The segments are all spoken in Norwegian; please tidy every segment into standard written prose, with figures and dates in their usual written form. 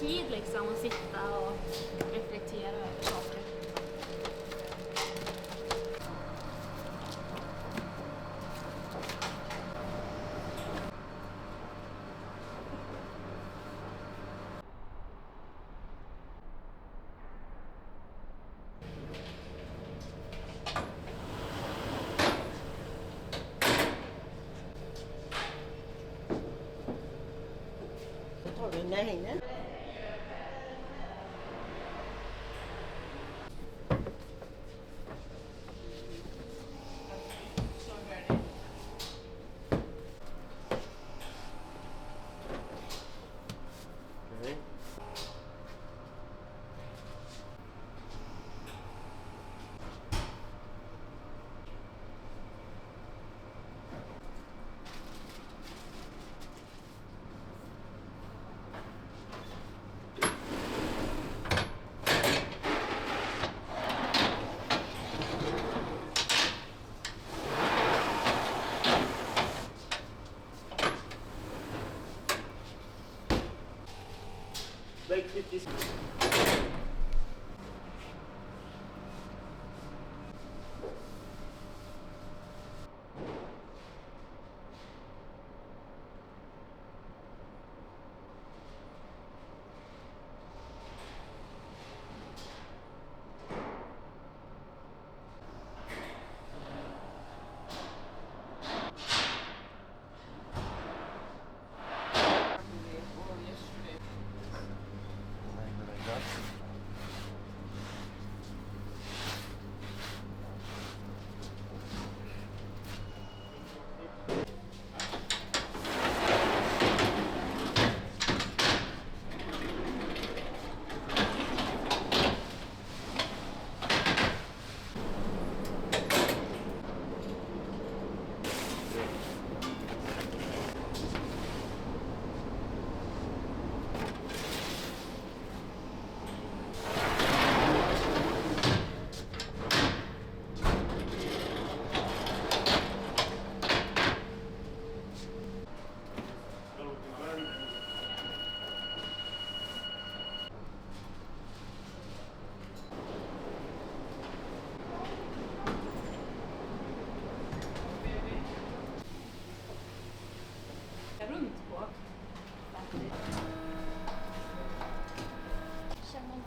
tid liksom att sitta och reflektera över saker. Då tar vi näringen. Väg 50. Runt på. Känner man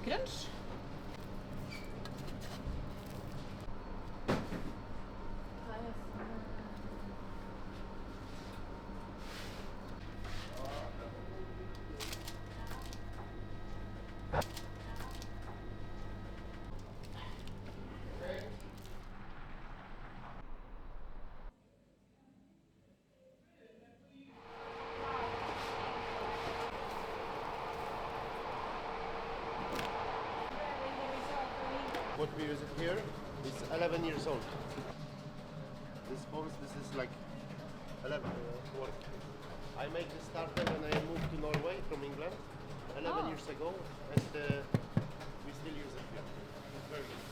crunch. What we use it here is 11 years old. This bones, this is like 11 work. I made this starter when I moved to Norway from England 11 years ago, and we still use it here. It's very good.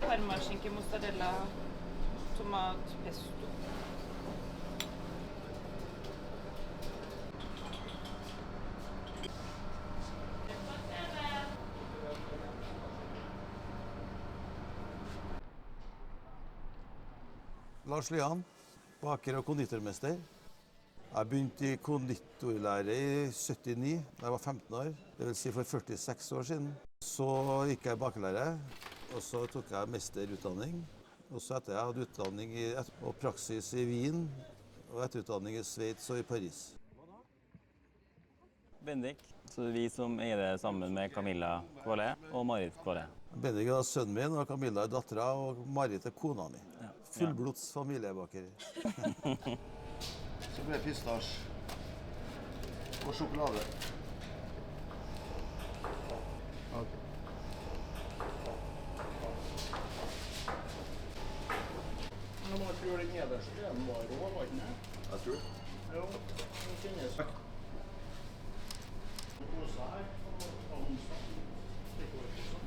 Parmaskinke, mozzarella, tomat, pesto. Lars Lian, baker og konditormester. Jeg begynte i konditorlære i 79, da jeg var 15 år, det vil si for 46 år siden. Så gikk jeg i bakerlære, og så tok jeg mesterutdanning. Og så etter jeg hadde utdanning og praksis i Wien, og etterutdanning i Sveits og i Paris. Bendik, så vi som eier det sammen med Camilla Kvale og Marit Kvale. Bendik er sønnen min, og Camilla er dattera, og Marit er kona mi. Fullblods familiebaker. Så ble det pistasje og sjokolade. Men man tror den nederste delen var rå, var den det? Jeg tror det. Jo, den kjennes. Posa her, og onsdag. Slik var det posa.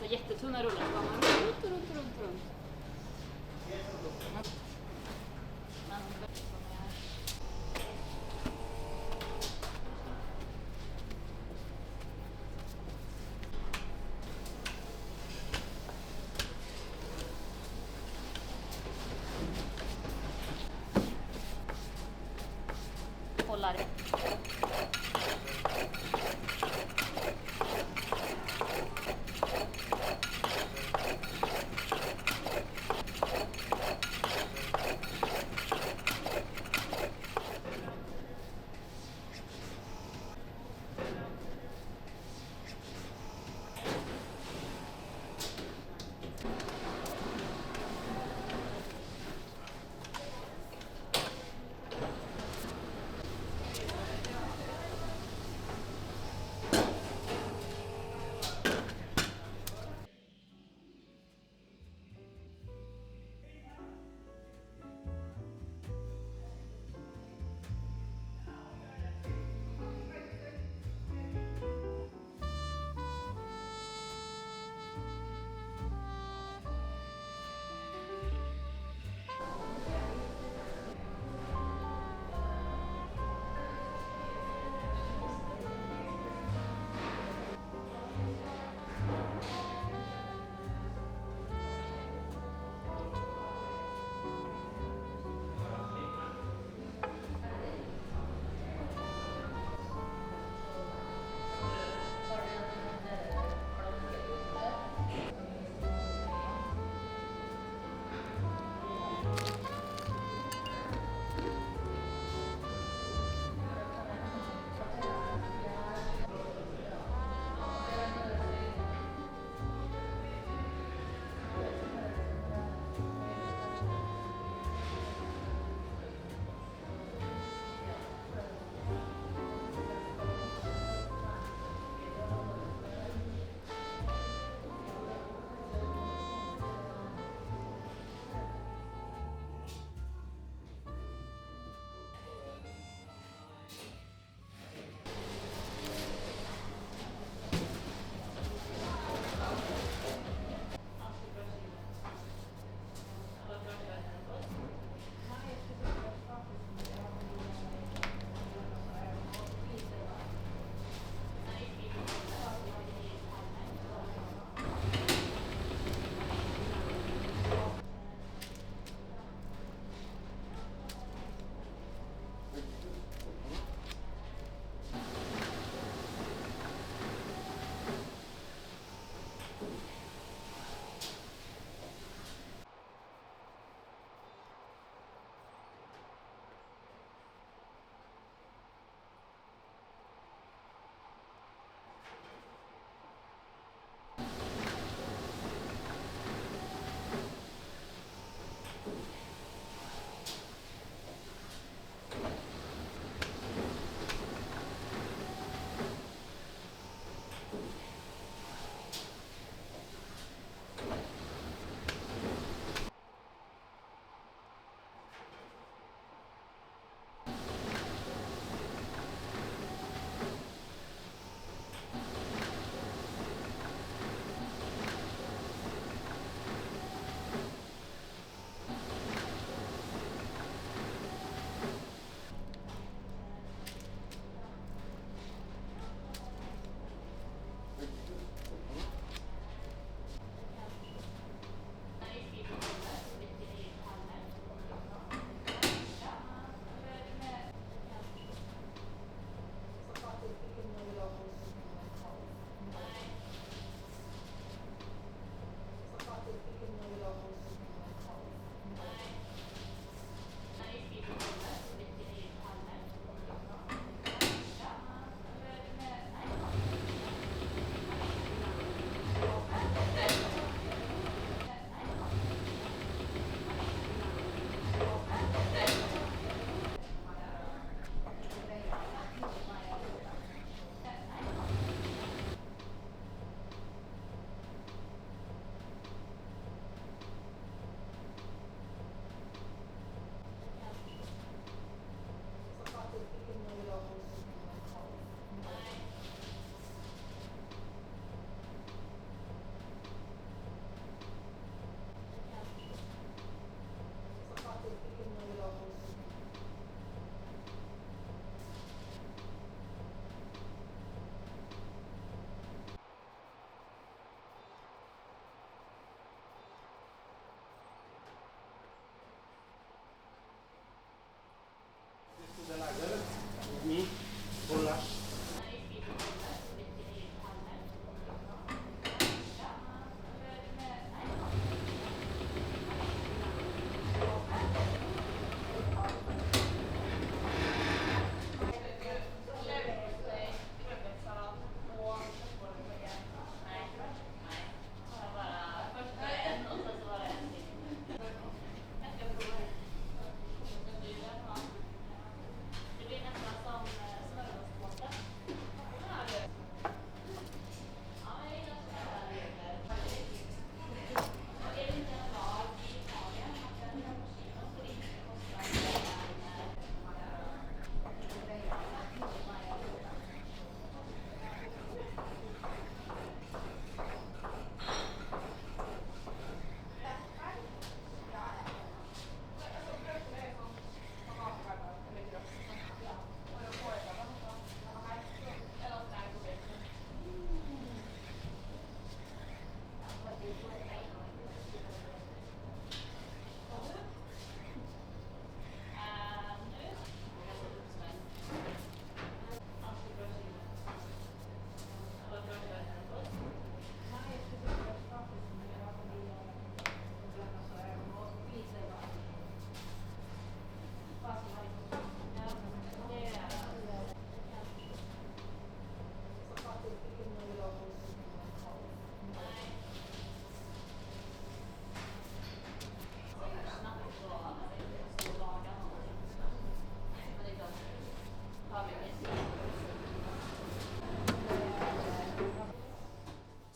Jättetunna rullar så går man runt. Håller.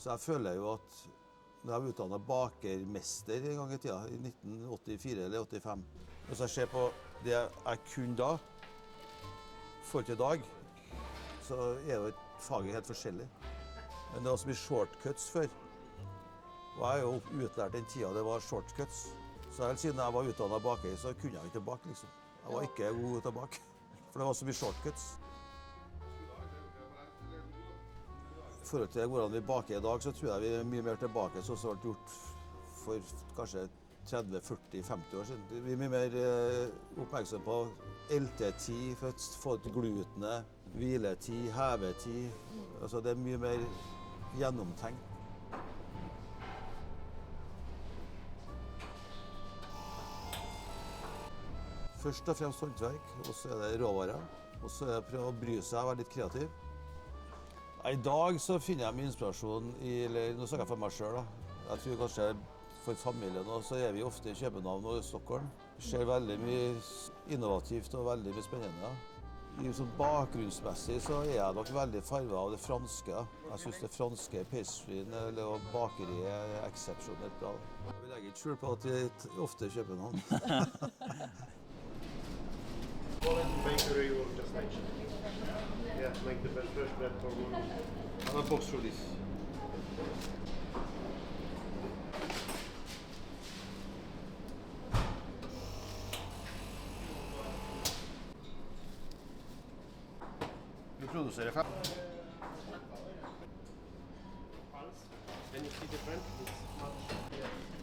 Så jeg føler jo at når jeg var utdannet bakermester en gang i tida, i 1984 eller 85, hvis jeg ser på det jeg kunne da, forhold til i dag, så er jo faget helt forskjellig. Men det var så mye shortcuts før. Og jeg er jo utlært den tida det var shortcuts. Så helt siden jeg var utdannet baker, så kunne jeg ikke bake, liksom. Jeg var ikke god til å bake, for det var så mye shortcuts. I forhold til hvordan vi baker i dag, så tror jeg vi er mye mer tilbake sånn som det ble gjort for kanskje 30, 40, 50 år siden. Vi er mye mer oppmerksom på LT-tid for å få ut glutenet, hviletid, hevetid. Altså det er mye mer gjennomtenkt. Først og fremst håndverk, og så er det råvarer. Og så er det å prøve å bry seg og være litt kreativ. I dag så finner jeg min inspirasjon i, eller nå snakker jeg for meg selv da. Jeg tror kanskje for familien også, så er vi ofte i København og Stockholm. Det skjer veldig mye innovativt og veldig mye spennende. Sånn bakgrunnsmessig så er jeg nok veldig farvet av det franske. Jeg synes det franske pastryen eller bakeriet er eksepsjonelt bra. Jeg vil legge ikke skjul på at jeg ofte i København. Poland bakery or just like yeah, make the fresh bread for me. I'm a box for this. Vi produserer fem. Can you see the difference? It's much. Yeah.